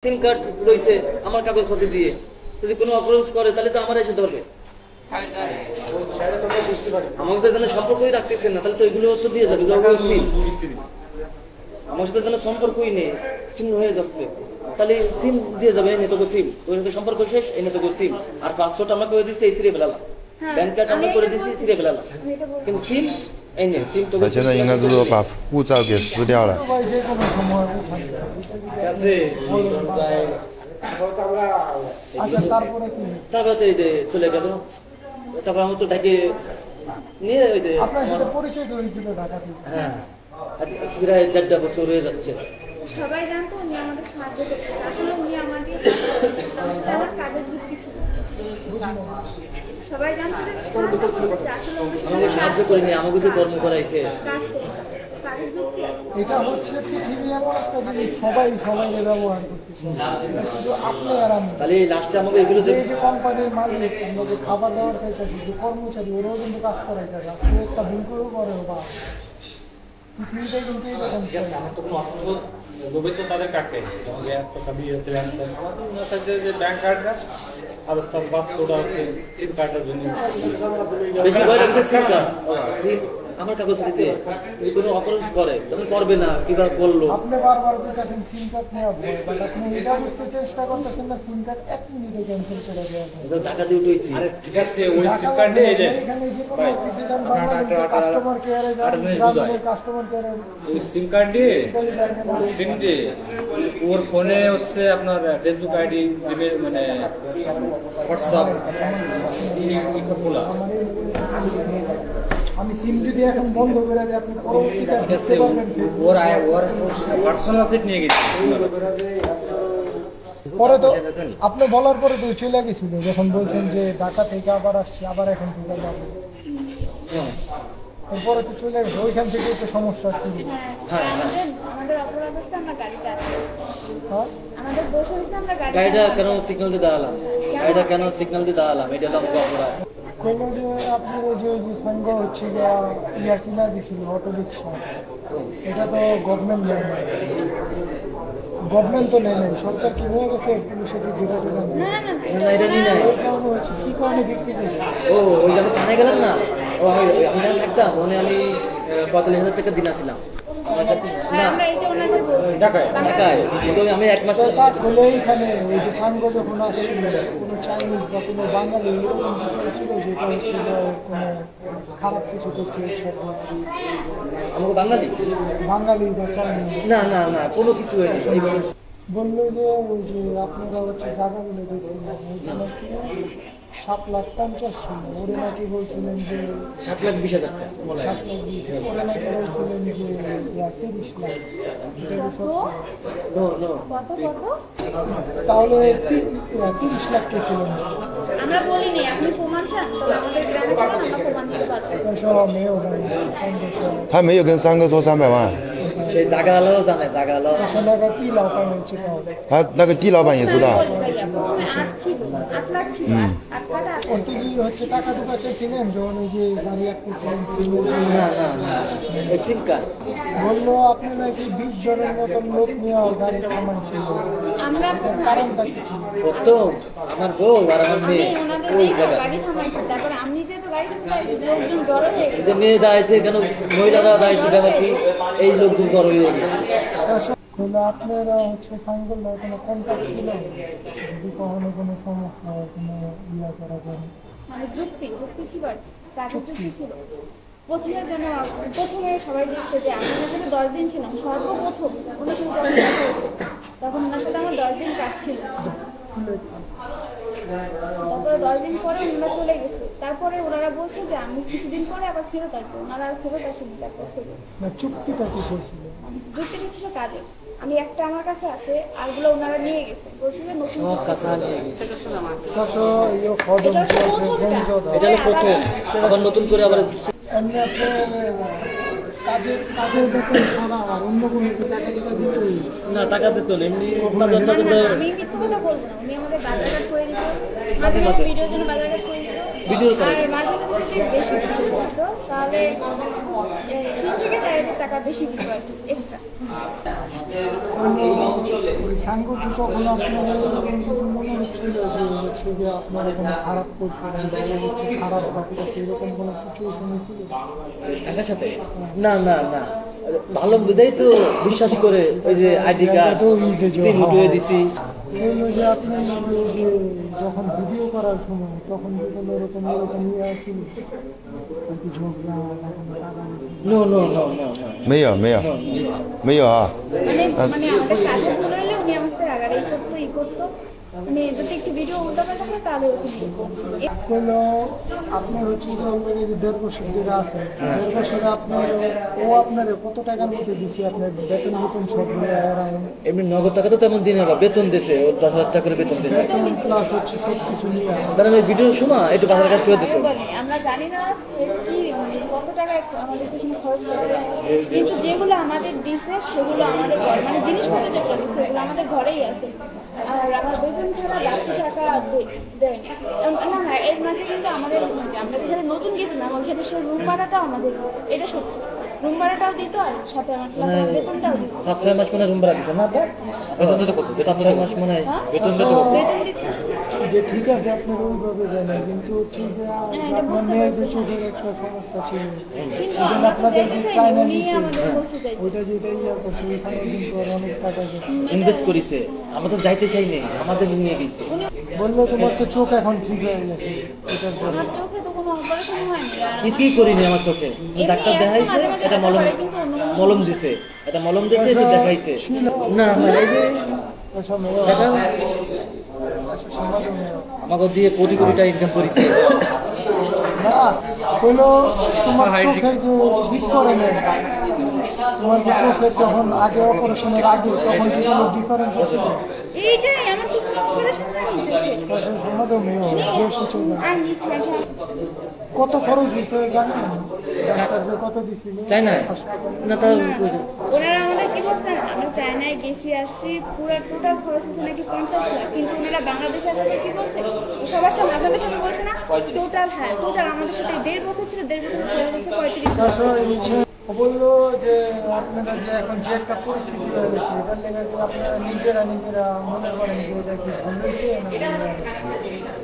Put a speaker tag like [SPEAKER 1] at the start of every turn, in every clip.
[SPEAKER 1] সিম card রয়েছে আমার কাগজপত্র দিয়ে, যদি কোনো অপরাধ করে তাহলে তো আমার এসে ধরবে। আমার সাথে যেন সম্পর্কই রাখতেছেন না, তাহলে তো এগুলো তো দিয়ে যাবে। সিম আমার সাথে যেন সম্পর্কই নেই, সিম হয়ে যাচ্ছে, তাহলে সিম দিয়ে যাবে। এনে তোকে সিম, ওই সাথে সম্পর্ক শেষ, এনে তোকে সিম। আর পাসপোর্ট আমরা করে দিচ্ছি এই সিরে ফেলালাম, ব্যাংক কার্ড আমরা করে দিচ্ছি সিরে ফেলালাম, কিন্তু সিম এই নেই। সিম তো
[SPEAKER 2] 现在应该是说把护照给撕掉了。
[SPEAKER 1] তারপরে এই যে চলে গেল, তারপর আমার তো ঢাকে নিয়ে ওই যে হ্যাঁ প্রায় 1.5 বছর হয়ে যাচ্ছে।
[SPEAKER 3] সবাই জানতো উনি আমাদের সাহায্য করতেছে, আসলে উনি আমাদের আমার কাজের যুক্তি ছিল। সবাই জানতো যে সাহায্য করতেছে, আসলে
[SPEAKER 1] আমাকে সাহায্য করেনি, আমাকে তো কর্ম করাইছে।
[SPEAKER 3] কাজের যুক্তি
[SPEAKER 4] এটা হচ্ছে পৃথিবী এমন একটা জিনিস, সবাই সবাইকে ব্যবহার করতেছে, এটা শুধু আপনি আর আমি।
[SPEAKER 1] তাহলে লাস্টে আমাকে এগুলো
[SPEAKER 4] এই যে কোম্পানির মালিক, আমরা যে খাবার দাবার খাইতেছি, যে কর্মচারী, ওরাও কিন্তু কাজ করাইতেছে। আজকে একটা ভুল করেও করে বা পৃথিবীটাই কিন্তু এরকম।
[SPEAKER 5] তাদের কাটে যে ব্যাংক কার্ডটা আর পাসপোর্ট আছে, সিম কার্ডের জন্য
[SPEAKER 1] বেশি ভয় লাগছে। সিম কার্ড, সিম আমার কাগজ দিতে যদি কোনো অপরাধ করে তখন করবে না, কিভাবে করলো।
[SPEAKER 4] আপনি বারবার বলতেছেন সিম কার্ড নেওয়া ভয়, বাট আপনি এটা বুঝতে চেষ্টা করতেছেন না সিম কার্ড 1 মিনিটে ক্যান্সেল করে দেওয়া যায়।
[SPEAKER 1] টাকা দিয়ে উঠেছি।
[SPEAKER 5] ঠিক আছে, ওই সিম কার্ডে
[SPEAKER 4] এখানে যে কোনো অফিসে যান, বাংলাদেশের কাস্টমার কেয়ারে যান, গ্রামের কাস্টমার কেয়ারে,
[SPEAKER 5] ওই সিম কার্ড দিয়ে সিম দিয়ে ওর ফোনে হচ্ছে আপনার ফেসবুক আইডি, জিমেল মানে হোয়াটসঅ্যাপ খোলা।
[SPEAKER 4] আমি সিম যদি এখন বন্ধ করে দিই, আপনি পরবর্তীতে বুঝতে পারবেন
[SPEAKER 5] ওর পার্সোনাল সেট নিয়ে গেছি।
[SPEAKER 4] পরে তো আপনি বলার পরে তো চলে গেছিল, যখন বলছেন যে ঢাকা থেকে আবার আসছি, আবার এখন থেকে যাবো, এরপরে তো চলে গেছে, ওইখান থেকে তো সমস্যা শুরু।
[SPEAKER 3] আমাদের অপরাধ হচ্ছে আমরা গাড়িটা
[SPEAKER 4] হ্যাঁ,
[SPEAKER 3] আমাদের দোষ হয়েছে আমরা
[SPEAKER 1] গাড়িটা কেন সিগন্যাল দিয়ে দাঁড়ালাম, গাড়িটা কেন সিগন্যাল দিয়ে দাঁড়ালাম, এটা হলো আমাকে অপরাধ।
[SPEAKER 4] কইলো যে আপনার যে ওই যে সাঙ্গ হচ্ছে ইয়া কিনা দিছিল অটো রিক্সা, এটা তো গভর্নমেন্ট নেয় না, গভর্নমেন্ট তো নেয় নাই, সরকার কি হয়ে গেছে, পুলিশে কি ঘিরে দিল না,
[SPEAKER 1] না এটা নিয়ে নাই।
[SPEAKER 4] এই কারণে হচ্ছে কি কারণে বিক্রি করছে।
[SPEAKER 1] ও ওই যে আমি সামনে গেলাম না, ও আমি যেখানে থাকতাম ওখানে আমি 45,000 টাকা দিন আসছিলাম না ঢাকায়। কিন্তু আমি 1 মাস
[SPEAKER 4] তা খুলে এইখানে ওই যে সাঙ্গ যখন আসছিল, কোনো চাইনিজ বা কোনো বাঙালি এরকম কিছু ছিল যেটা হচ্ছে কোনো খারাপ কিছু করছে,
[SPEAKER 1] আমাকে
[SPEAKER 4] বাঙালি বা চাইনিজ
[SPEAKER 1] না না না কোনো কিছু হয়নি।
[SPEAKER 4] বললো যে ওই যে আপনারা হচ্ছে জায়গাগুলো দেখছিলেন, ওইখানে নাকি 7,50,000 ছিল, ওরে নাকি বলছিলেন যে
[SPEAKER 1] 7,20,000 টাকা
[SPEAKER 4] 7,20,000, ওরে নাকি বলছিলেন যে 30 লাখ। এটা কি সত্য? তাহলে 30 লাখ কে ছিলেন?
[SPEAKER 3] আমরা বলিনি, আপনি প্রমাণ চান তো আমাদের গ্রামে চান, আমরা প্রমাণ দিতে পারবো।
[SPEAKER 4] 说没有跟三个说，
[SPEAKER 2] 他没有跟三哥说300万，
[SPEAKER 1] সেই জায়গালো জানে, জায়গালো
[SPEAKER 4] 他说那个地老板也知道的，
[SPEAKER 2] 他那个地老板也知道。
[SPEAKER 3] 8 লাখ ছিল, 8 লাখ
[SPEAKER 4] ওর কি হচ্ছে টাকা টুকা চেয়েছিলেন যখন ওই যে গাড়ি আটকেছিলেন সিম?
[SPEAKER 1] না না না ওই সিম কার্ড
[SPEAKER 4] বললো আপনি নাকি 20 জনের মতন লোক নিয়ে গাড়ি থামাইছিল,
[SPEAKER 3] আমরা
[SPEAKER 4] কারণটা কি ছিল?
[SPEAKER 1] প্রথম আমার বউ আর আমার মেয়ে ওই জায়গায়
[SPEAKER 3] গাড়ি থামাইছি, তারপর আমি যেহেতু গাড়ি থামাইছি লোকজন জড়ো হয়ে গেছে।
[SPEAKER 1] যে মেয়ে দাঁড়াইছে কেন, মহিলারা দাঁড়াইছে কেন, কি এই লোকজন জড়ো হয়ে গেছে।
[SPEAKER 4] বললো আপনারা হচ্ছে সাইনগুলো কোনো কন্ট্যাক্ট ছিল, যদি কখনো কোনো সমস্যা হয় কোনো ইয়া করা যাবে,
[SPEAKER 3] মানে যুক্তি ছিল, কাজের যুক্তি ছিল। প্রথমে সবাই দেখছে যে আমি ওনার সাথে 10 দিন ছিলাম, সর্বপ্রথম ওনার সাথে যখন দেখা হয়েছে তখন ওনার সাথে আমার 10 দিন কাজ ছিল। তারপরে 10 দিন পরে ওনারা চলে গেছে, তারপরে ওনারা বলছে যে আমি কিছুদিন পরে আবার ফেরত আসবো, ওনারা আর ফেরত আসেনি তারপর থেকে।
[SPEAKER 4] না চুক্তিটা কিসের ছিল?
[SPEAKER 3] যুক্তিটা ছিল কাজে, আমি একটা আমার কাছে আছে, আরগুলো ওনারা নিয়ে গেছে, বলছে যে নতুন
[SPEAKER 1] সব কাঁচা নিয়ে গেছে।
[SPEAKER 4] তাতো ইয়ে খদম ছিল গঞ্জদ,
[SPEAKER 1] এটা হলো প্রথম, আবার নতুন করে আবার
[SPEAKER 4] এমনি আপনার কাজের বেতন ছাড়া আর অন্য কোনো টাকা দিতে
[SPEAKER 1] না টাকা দিত না, এমনি
[SPEAKER 3] আমি মিথ্যা কথা বলবো না, উনি আমাদের বাজারঘাট করে দিত, মাঝে মাঝে ভিডিওর জন্য বাজারঘাট করে দিত।
[SPEAKER 1] ভিডিওর
[SPEAKER 3] আর
[SPEAKER 1] কারণে।
[SPEAKER 3] মাঝে মাঝে যদি বেশি ভিডিও করতো তাহলে 3 থেকে 4,000 টাকা বেশি দিত আর কি এক্সট্রা।
[SPEAKER 4] ওই সাঙ্গ কি কখনো আপনার এরকম কিছু মনে হচ্ছিল যে হচ্ছে যে আপনারা কোনো খারাপ করছিলেন বা ও হচ্ছে খারাপ ভাবতেছে এরকম কোনো সিচুয়েশন ছিল?
[SPEAKER 1] সাথে সাথে না না না ভালো বিদায় তো বিশ্বাস করে ওই যে আইডি কার্ড সিম উঠিয়ে দিছি।
[SPEAKER 4] বললো যে আপনি ওই যে যখন ভিডিও করার সময় তখন কি কোনো এরকম ইয়ে আসছিল আর কি ঝগড়া বা কোনো টাকাটাকি?
[SPEAKER 1] No no no no no
[SPEAKER 2] 没有没有没有啊，
[SPEAKER 3] মানে আমাদের কাজে ভুল হলে উনি আমার সাথে রাগারাগি করতো ই করতো, মানে যদি একটু ভিডিও উল্টাপাল্টা থাকে তাহলে ওকে দিত।
[SPEAKER 4] হলো আপনার হচ্ছে যে অলরেডি 1.5 বছর ধরে আছে, 1.5 বছরে আপনার ও আপনার কত টাকার মধ্যে দিছে আপনার বেতন সব মিলে
[SPEAKER 1] এমনি নগদ টাকা তো তেমন দিনে বা বেতন দিছে ও 10,000 টাকা করে বেতন দিছে।
[SPEAKER 4] বেতন প্লাস হচ্ছে সব কিছু নিয়ে
[SPEAKER 1] তারা ওই ভিডিওর সময় একটু বাজার কাছে দিত।
[SPEAKER 3] আমরা জানি না কি মানে কত টাকা আমাদের পিছনে খরচ করছে, কিন্তু যেগুলো আমাদের দিছে সেগুলো আমাদের ঘর মানে জিনিসপত্র যেগুলো দিছে সেগুলো আমাদের ঘরেই আছে। আর আমার বেতন ছাড়া বাকি টাকা দেয়নি। না না এর মাঝে কিন্তু আমাদের মানে আমরা যেখানে নতুন গেছিলাম ওইখানে সেই রুম ভাড়াটাও আমাদের, এটা সত্যি রুম ভাড়াটাও দিত আর সাথে আমার প্লাস আমার বেতনটাও দিত।
[SPEAKER 1] 5-6 মাস মানে রুম ভাড়া দিত না? বেতন দিতে কত? 5-6 মাস মানে বেতন দিতে কত?
[SPEAKER 3] বেতন দিত।
[SPEAKER 4] যে ঠিক আছে আপনার ওইভাবে দেয় না, কিন্তু হচ্ছে যে
[SPEAKER 3] এটা
[SPEAKER 4] আপনার
[SPEAKER 3] বুঝতে
[SPEAKER 4] মেয়েদের
[SPEAKER 3] পারছি।
[SPEAKER 4] চোখের একটা সমস্যা ছিল,
[SPEAKER 3] কিন্তু
[SPEAKER 4] এবং
[SPEAKER 3] আমরা তো
[SPEAKER 4] আপনাদের
[SPEAKER 3] যাইতে
[SPEAKER 4] যে
[SPEAKER 3] চাইনি,
[SPEAKER 4] চায়না
[SPEAKER 3] উনি
[SPEAKER 4] নিতে
[SPEAKER 3] আমাদের বলতে চাই।
[SPEAKER 4] ওইটা যেটা ইয়ে করছে ওইখানে কিন্তু আর অনেক টাকা যায়।
[SPEAKER 1] ইনভেস্ট করিছে, আমরা তো যাইতে চাইনি, আমাদের নিয়ে গেছে।
[SPEAKER 4] বললো তোমার তো চোখ এখন ঠিক হয়ে গেছে এটার জন্য।
[SPEAKER 3] আমার চোখে তো কোনো অপারেশন হয়নি আর
[SPEAKER 1] কিছুই করিনি আমার চোখে। ডাক্তার দেখাইছে, এটা মলম দিছে, এটা মলম দিছে, এটা দেখাইছে। না না এই যে
[SPEAKER 4] ওইসব
[SPEAKER 1] দেখা
[SPEAKER 4] সমাজে
[SPEAKER 1] আমাকে দিয়ে কোটি কোটি টাকা ইনকাম করেছে।
[SPEAKER 4] না হলো তোমার চোখের যে ঠিক করে নেয়, তোমার যে চোখের যখন আগে অপারেশনের আগে তখন কি কোনো ডিফারেন্স আছে?
[SPEAKER 3] এইটাই আমার তো কোনো অপারেশন হয়নি চোখে।
[SPEAKER 4] সমাজে মেয়ে যে সূচনা
[SPEAKER 3] আর
[SPEAKER 4] কত খরচ হয়েছে জানেন? ডাক্তারদের কত দিছিল?
[SPEAKER 1] চাই না না তা
[SPEAKER 3] ওনারা আমাদের কি বলছেন, আমরা চায়নায় গেছি আসছি পুরো টোটাল খরচ হচ্ছে নাকি 50 লাখ, কিন্তু ওনারা বাংলাদেশে আসার পর কি বলছে সবার সামনে আপনাদের সামনে বলছে না টোটাল, হ্যাঁ টোটাল আমাদের সাথে 1.5 বছর ছিল, 1.5 বছর খরচ হচ্ছে 35 লাখ।
[SPEAKER 4] ও বললো যে আপনারা যে এখন যে একটা পরিস্থিতি হয়ে গেছে এটার লেগে কি আপনারা নিজেরা মনে করেন যে এটা কি ভুল হয়েছে না?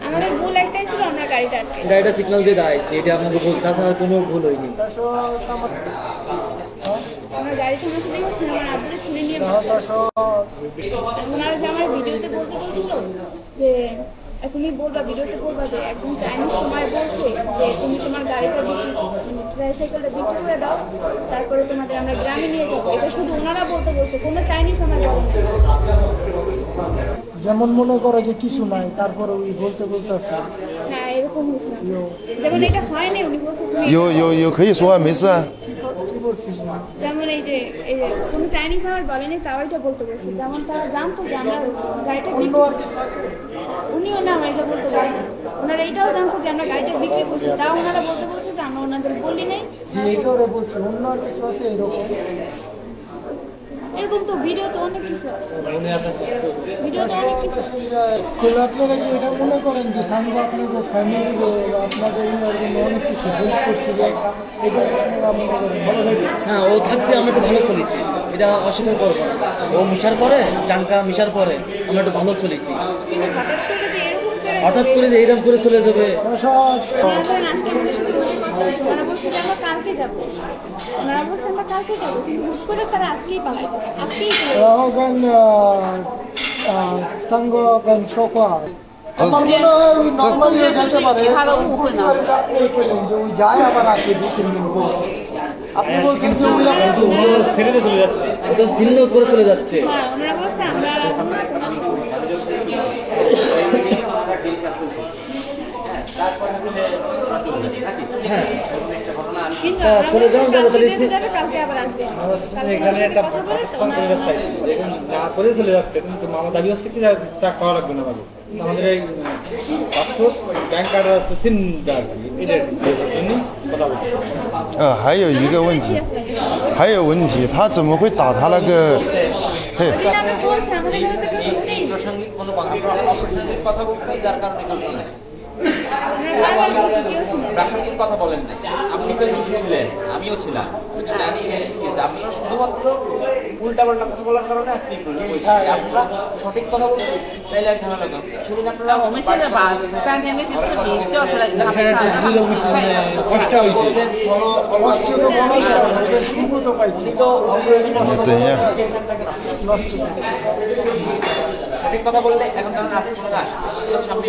[SPEAKER 3] আমাদের ভুল একটাই ছিল, আমরা গাড়িটা আটকে
[SPEAKER 1] গাড়িটা সিগন্যাল দিয়ে দাঁড়াইছি, এটা আপনাকে ভুল, তাছাড়া কোনো ভুল হয়নি।
[SPEAKER 3] আমরা গাড়ি থামাতে দেখেছি আমার আব্বুরে ছুরি নিয়ে ওনারা যে আমার ভিডিওতে বলতে বলছিল যে তুমি বলবা ভিডিওতে বলবা যে একদম চাইনিজ তোমার বলছে যে তুমি তোমার গাড়িটা ট্রাইসাইকেলটা বিক্রি করে দাও, তারপরে তোমাদের আমরা গ্রামে নিয়ে যাবো। এটা শুধু ওনারা বলতে বলছে, কোনো চাইনিজ আমার বলেন।
[SPEAKER 4] যেমন মনে করো যে কিছু নাই তারপরে ওই বলতে আছে
[SPEAKER 3] হ্যাঁ এরকম হয়েছে, যেমন এটা হয়নি উনি বলছে তুমি
[SPEAKER 2] 有可以说啊，没事啊。
[SPEAKER 4] কি বলছিস না?
[SPEAKER 3] যেমন এই যে কোনো চাইনিজ আমার বলেনি তাও এটা বলতে বলছে, যেমন তারা জানতো যে আমরা গাড়িটা বিক্রি করছি, উনিও না আমার এটা বলতে বলছে, ওনারা এটাও জানতো যে আমরা গাড়িটা বিক্রি করছি, তাও ওনারা বলতে বলছে যে আমরা ওনাদের বলি নাই।
[SPEAKER 4] যে এটা ওরা বলছে অন্য আর কিছু আছে এরকম?
[SPEAKER 3] এরকম তো ভিডিওতে অনেক কিছু আছে, ভিডিওতে অনেক কিছু আছে।
[SPEAKER 4] আপনারা কি এটা মনে করেন যে সামনে আপনাদের ফ্যামিলি আপনাদের অনেক কিছু হেল্প করছিল এটা আপনারা মনে করেন ভালো লাগে?
[SPEAKER 1] হ্যাঁ ও থাকতে আমরা একটু ভালো চলেছি, এটা অস্বীকার করবো না। ও মিশার পরে চাঙ্কা মিশার পরে আমরা একটু ভালো চলেছি,
[SPEAKER 3] কিন্তু
[SPEAKER 1] হঠাৎ করে যে এইরকম করে চলে যাবে।
[SPEAKER 3] ওনারা ধরেন আজকে আমাদের সাথে কথা বলছে, ওনারা বলছে যে আমরা কালকে যাবো, ওনারা বলছে আমরা কালকে যাবো, কিন্তু হুট করে তারা আজকেই পালাই গেছে, আজকেই চলে গেছে।
[SPEAKER 4] Organ三个跟说话。আমার মনে হয় ওই নর্মাল যে যেতে পারে যে ওই যায় আবার আসে 2-3 দিন পর। আপনি বলছেন যে ওই
[SPEAKER 1] কিন্তু ও ছেড়ে দিয়ে চলে যাচ্ছে, ও তো ছিন্ন করে চলে যাচ্ছে।
[SPEAKER 3] হ্যাঁ ওনারা বলছে আমরা
[SPEAKER 1] হ্যাঁ
[SPEAKER 3] কিন্তু
[SPEAKER 1] তা চলে যাওয়া যাবে তাহলে
[SPEAKER 3] কালকে যাবে, কালকে আবার আসবে।
[SPEAKER 5] এখানে একটা বাসস্থান পরিবেশ চাইছি, এখন না করে চলে যাচ্ছে, কিন্তু আমার দাবি হচ্ছে কি তা করা লাগবে না ভাবে। আমাদের এই পাসপোর্ট ব্যাংক কার্ড আছে সিম কার্ড এটার জন্য কথা বলছি।
[SPEAKER 2] 还有一个问题，还有问题，他怎么会打他那个？嘿，
[SPEAKER 3] কিন্তু আমি বলছি আমাদের কথা তো কেউ শুনেই না।
[SPEAKER 1] প্রাসঙ্গিক কোনো অপ্রাসঙ্গিক কথা বলতে যার কারণে
[SPEAKER 3] আমরা বারবার বলছি, কেউ শুনে না।
[SPEAKER 6] প্রাসঙ্গিক কথা বলেন না। আপনি তো দোষী ছিলেন, আমিও ছিলাম, কিন্তু জানি না কি হয়েছে। আপনারা শুধুমাত্র উল্টাপাল্টা কথা বলার কারণে আজকে এই প্রশ্ন হয়েছে। আপনারা সঠিক কথা বলতে তাইলে আর ঝামেলা করতে সেদিন আপনারা
[SPEAKER 7] 我们现在把当天那些视频调出来给他们看，让他们自己看一下是什么。
[SPEAKER 5] কষ্ট হয়েছে।
[SPEAKER 4] কষ্ট তো বলা যায় না, ওদের সুখ তো পাইছি।
[SPEAKER 6] সঠিক কথা বললে এখন তারা আজকে আপনারা আসছে সামনে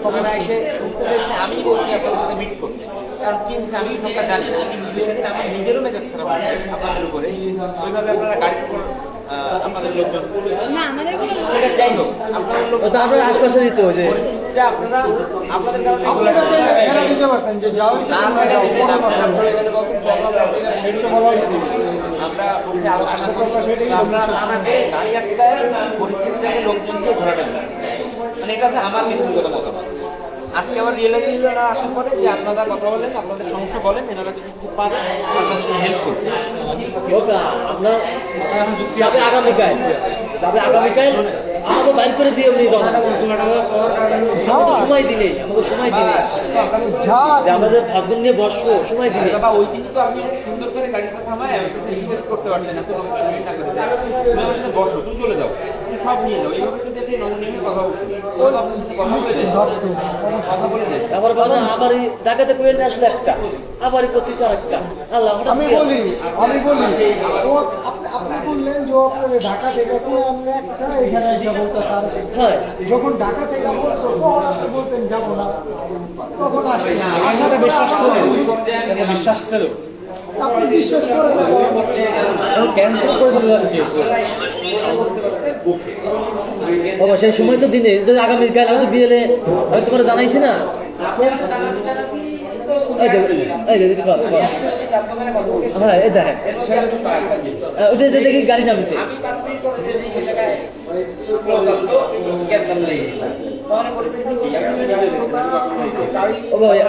[SPEAKER 6] আপনারা এসে শুনতে পেয়েছে আমি বলছি আপনাদের সাথে মিট করতে, কারণ কি হচ্ছে আমি সবটা জানি না। কিন্তু সেদিন আমার নিজেরও মেজাজ খারাপ হয়েছে আপনাদের উপরে, ওইভাবে আপনারা গাড়ি আপনাদের লোকজন
[SPEAKER 3] না, আমাদের কোনো
[SPEAKER 6] এটা যাই হোক আপনাদের লোক
[SPEAKER 1] ওটা আপনার আশপাশে দিত যে
[SPEAKER 6] পরিস্থিতিটা আপনারা আপনাদের কারণে
[SPEAKER 4] আপনারা চাইলে খেলা দিতে পারতেন যে যাও
[SPEAKER 6] না ছাড়া দিতে না আপনারা প্রয়োজনে বলতেন চলো
[SPEAKER 4] সেগুলো বলা উচিত।
[SPEAKER 6] আমরা বসে আলোচনা করবো, আমরা নানা করে গাড়ি আটকায় পরিস্থিতিটাকে লোকজনকে ঘোরাতে পারি। মানে এটা হচ্ছে আমার ব্যক্তিগত মতামত। আজকে আবার রিয়েলাইজ না আসার পরে যে আপনারা কথা বলেন, আপনাদের সমস্যা বলেন, এনারা যদি খুব পারেন আপনাদের হেল্প করবে।
[SPEAKER 1] আপনার এখন যুক্তি যাবে আগামীকাল, আমাকে বাইর করে দিয়ে উনি আমাকে সময় দিলে
[SPEAKER 4] যা
[SPEAKER 1] যে আমাদের 5 জন নিয়ে বসবো, সময় দিলে
[SPEAKER 6] বাবা ওই দিনই তো আপনি সুন্দর করে গাড়িটা থামায় রিকোয়েস্ট করতে পারতেন, এত লম্বা টাইম না করে তুমি আমার সাথে বসো, তুমি চলে যাও, তুমি সব নিয়ে যাও। এইভাবে যদি আপনি নমনীয় কথা বলছেন, ও তো আপনার সাথে কথা বলে দেয়।
[SPEAKER 1] আবার বলেন আবারই ঢাকাতে করে নিয়ে আসলে একটা, আবারই করতেছে আরেকটা। আল্লাহ হঠাৎ
[SPEAKER 4] আমি
[SPEAKER 1] করে-
[SPEAKER 4] বলি ও আপনি বললেন যে আপনাকে ঢাকা থেকে করে আনলে একটা, এখানে এসে বলতেছে আরেকটা।
[SPEAKER 1] হ্যাঁ
[SPEAKER 4] যখন ঢাকা থেকে বলতো তখন আপনি বলতেন যাবো না, তখন আসছেন।
[SPEAKER 5] আশাটা বিশ্বাস ছিল, বিশ্বাস ছিল।
[SPEAKER 4] আপনি বিশ্বাস করেন না।
[SPEAKER 5] ক্যান্সেল করে চলে যাচ্ছে।
[SPEAKER 1] বাবা সেই সময় তো দিনে যদি আগামীকাল আমি তো বিয়েলে হয়তো করে জানাইছি না। এই দেখো, একটু কর, কর। হ্যাঁ এই দেখেন ওটা যে দেখি গাড়ি নামছে।
[SPEAKER 6] আমি 5 মিনিট পরে যদি এই জায়গায় লোক আসলো, কেমন লাগে তখন পরিস্থিতি কি
[SPEAKER 1] ও ভাই,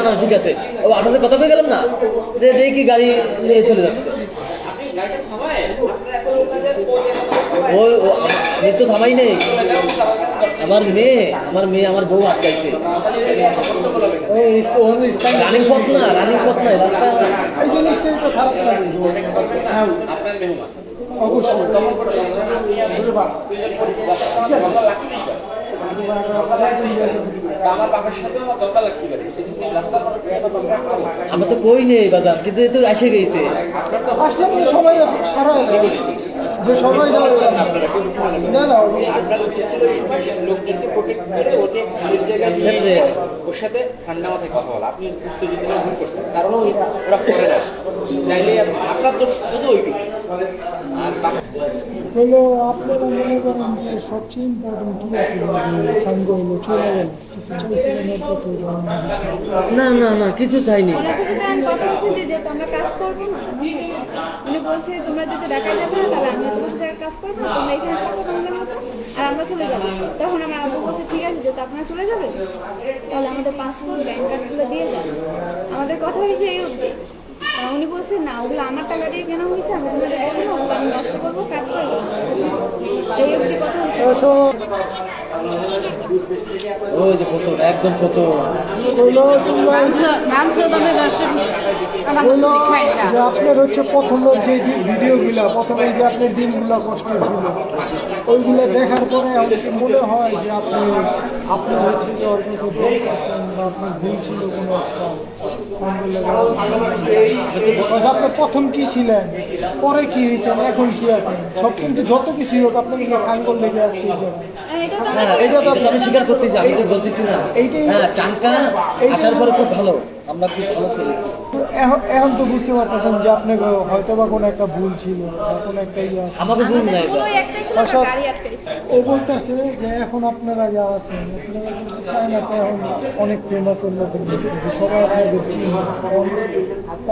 [SPEAKER 1] না ঠিক আছে। ও আপনাদের কথা বলে গেলাম না যে দেখি গাড়ি নিয়ে চলে যাচ্ছে।
[SPEAKER 6] আপনি গাড়িটা থামায় আপনারা এত লোক আছে
[SPEAKER 1] ওই আমি তো থামাই নেই, আমার মেয়ে আমার বউ আটকাইছে। রানিং পথ না রাস্তা।
[SPEAKER 4] এই জিনিসটাই তো খারাপ লাগে।
[SPEAKER 6] আপনার মেহমান
[SPEAKER 4] অবশ্যই
[SPEAKER 6] তখন লাগতেই পারে, আমার বাবার সাথেও আমার দরকার লাগতে পারে, সেদিন রাস্তার
[SPEAKER 1] আমরা তো কই নেই বাজার, কিন্তু এ তো এসে গেছে।
[SPEAKER 6] আপনার তো
[SPEAKER 4] আসলে মানে সবাই সারা যে সবাই না না
[SPEAKER 6] আপনার উচিত ছিল এই সময় লোকজনকে প্রোটেক্ট করে ওকে খালির জায়গায় নিয়ে ওর সাথে ঠান্ডা মাথায় কথা বলা। আপনি উত্তেজিত হয়ে ভুল করছেন, কারণ ওরা করে না চাইলে আপনার তো শুধু ওইটুকু। আর
[SPEAKER 4] হলো আপনারা মনে করেন যে সবচেয়ে ইম্পর্টেন্ট কি আছে সাঙ্গ হলো চলে গেল কিছু চাইছিলেন এর কাছে
[SPEAKER 1] না কিছু চাইনি।
[SPEAKER 3] ওনাকে যদি আমি কথা বলছি যে যেহেতু আমরা কাজ করবো না, উনি বলছে তোমরা যদি ঢাকায় যাবে না তাহলে আমি তোমার সাথে আর কাজ করবো না, তোমরা এখানে থাকো তোমাদের মতো আর আমরা চলে যাবো। তখন আমার আব্বু বলছে ঠিক আছে যেহেতু আপনারা চলে যাবেন তাহলে আমাদের পাসপোর্ট ব্যাংক কার্ডগুলো দিয়ে যান। আমাদের কথা হয়েছে এই অবধি। উনি বলছে না ওগুলো আমার টাকা দিয়ে কেনা হয়েছে, আমি তোমাদের বলবো না, ওগুলো আমি নষ্ট করবো, কাটবো, এই অবধি কথা হয়েছে।
[SPEAKER 1] ওই যে প্রথম একদম প্রথম
[SPEAKER 7] 男车的那个视频，让他们自己看一下。
[SPEAKER 4] যে আপনার হচ্ছে প্রথমের যে ভিডিওগুলো প্রথমে যে আপনার দিনগুলো কষ্ট ছিল ওইগুলো দেখার পরে আমাদের মনে হয় যে আপনি হচ্ছে যে ওর কাছে ভুল করছেন বা আপনার ভুল ছিল কোনো একটা। আপনি প্রথম কি ছিলেন, পরে কি হয়েছেন, এখন কি আছেন, সব কিন্তু যত কিছু হোক আপনাকে সাঙ্গল লেগে আসতে
[SPEAKER 3] আর এটা তো
[SPEAKER 1] হ্যাঁ এটা তো আমি স্বীকার করতেছি, আমি তো বলতেছি না। হ্যাঁ চাঙ্কা আসার পরে খুব ভালো, আমরা খুব ভালো চলেছি।
[SPEAKER 4] এখন তো বুঝতে পারতেছেন যে আপনার হয়তো বা কোনো একটা ভুল ছিল বা কোনো একটা ইয়ে আছে।
[SPEAKER 1] আমাকে ভুল নাই
[SPEAKER 3] পুরো একটাই ছিল,
[SPEAKER 4] আচ্ছা।
[SPEAKER 3] গাড়ি আটকাইছে।
[SPEAKER 4] ও বলতেছে যে এখন আপনারা যা আছেন আপনারা কিন্তু চায়নাতে এখন অনেক ফেমাস উন্নতির বিষয় যে সবাই আপনাদের চিনি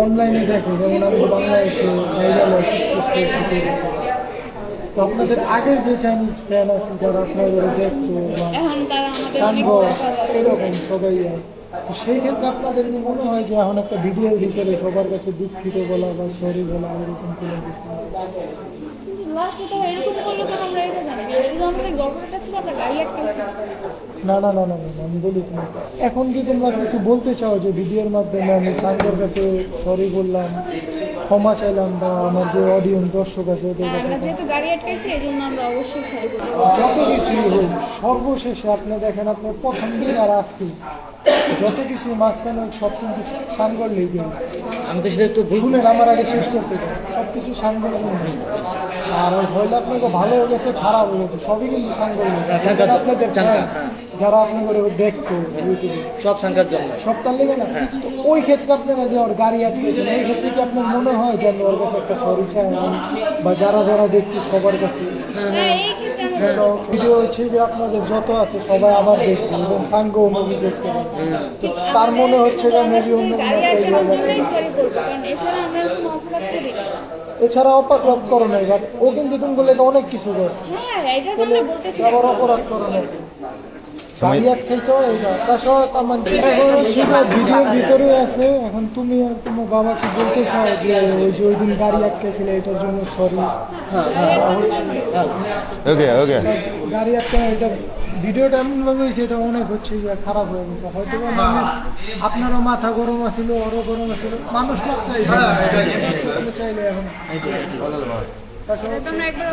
[SPEAKER 4] অনলাইনে দেখে, যেমন আমি বাংলাদেশে ভাইরাল তো আপনাদের আগের যে চাইনিজ ফ্যান আছে যারা আপনাদের দেখতো বা
[SPEAKER 3] এখন তারা আমাদের অনেক
[SPEAKER 4] সানব
[SPEAKER 3] কথা বলে।
[SPEAKER 4] এরকম সবাই তো সেই ক্ষেত্রে আপনাদের কি মনে হয় যে এখন একটা ভিডিওর ভিতরে সবার কাছে দুঃখিত বলা বা সরি বলা এরকম কোনো কিছু?
[SPEAKER 3] লাস্টে তারা এরকম করলো কেন আমরা এটা জানি না। শুধু আমরা আমাদের গল্পটা ছিল আমরা গাড়ি আটকেছি।
[SPEAKER 4] না না না না না, আমি বলি তুমি এখন কি তোমরা কিছু বলতে চাও যে ভিডিওর মাধ্যমে আমি সাঙ্গের কাছে সরি বললাম, ক্ষমা চাইলাম, বা আমার যে অডিয়েন্স দর্শক আছে ওদের
[SPEAKER 3] হ্যাঁ,
[SPEAKER 4] কাছে
[SPEAKER 3] আমরা যেহেতু গাড়ি আটকেছি এই জন্য আমরা অবশ্যই সরি বলবো।
[SPEAKER 4] যত কিছুই হোক সর্বশেষে আপনি দেখেন আপনার প্রথম দিন আর আজকে যত কিছু মাঝখানে সব কিন্তু সাঙ্গর লেগে
[SPEAKER 1] আমি তো সেটা একটু ভুল
[SPEAKER 4] শুনেন আমার আগে শেষ করতে দেন। সব কিছু সাঙ্গর আর হয়তো আপনাকে ভালো হয়ে গেছে খারাপ হয়ে গেছে সবই কিন্তু সাঙ্গর
[SPEAKER 1] সাঙ্গর,
[SPEAKER 4] আপনাদের
[SPEAKER 1] চাঙ্গা,
[SPEAKER 4] fans, যারা আপনি করে দেখতো ইউটিউবে
[SPEAKER 1] সব সংখ্যার জন্য।
[SPEAKER 4] সবটার লেগে না তো ওই ক্ষেত্রে আপনারা যে ওর গাড়ি আটকেছেন ওই ক্ষেত্রে কি আপনার মনে হয় যে আমি ওর কাছে একটা সরি চাই বা যারা যারা দেখছি সবার কাছে
[SPEAKER 3] হ্যাঁ, এই ক্ষেত্রে আমরা
[SPEAKER 4] ভিডিও হচ্ছে যে আপনাদের যত আছে সবাই আবার দেখবে এবং সাঙ্গও মুভি দেখতে পাবে তো তার মনে হচ্ছে যে মেবি অন্য কোনো
[SPEAKER 3] গাড়ি
[SPEAKER 4] একটা
[SPEAKER 3] আটকানোর
[SPEAKER 4] জায়গায়
[SPEAKER 3] জন্যই সরি বলবো, কারণ এছাড়া আমরা কোনো অপরাধ করি না।
[SPEAKER 4] এছাড়া অপরাধ করো নাই বাট ও কিন্তু তুমি বলে অনেক কিছু করছে
[SPEAKER 3] হ্যাঁ, এটা তো আমরা বলতেছি।
[SPEAKER 4] আবার অপরাধ করো নাই গাড়ি আটকাইছো এইটা তাছাড়া তার মানে এখন হচ্ছে যে ভিডিওর ভিতরে আছে এখন তুমি আর তোমার বাবাকে বলতে চাও যে ওই যে ওই দিন গাড়ি আটকেছিলে এটার জন্য সরি
[SPEAKER 2] ওকে ওকে
[SPEAKER 4] গাড়ি আটকানো এটা ভিডিওটা এমন ভাবে হয়েছে এটা অনেক হচ্ছে যে খারাপ হয়ে গেছে হয়তো বা মানুষ আপনারও মাথা গরম আছিল ওরও গরম আছিল মানুষ মাত্রাই চাইলে এখন
[SPEAKER 3] এটা তো আমরা একবার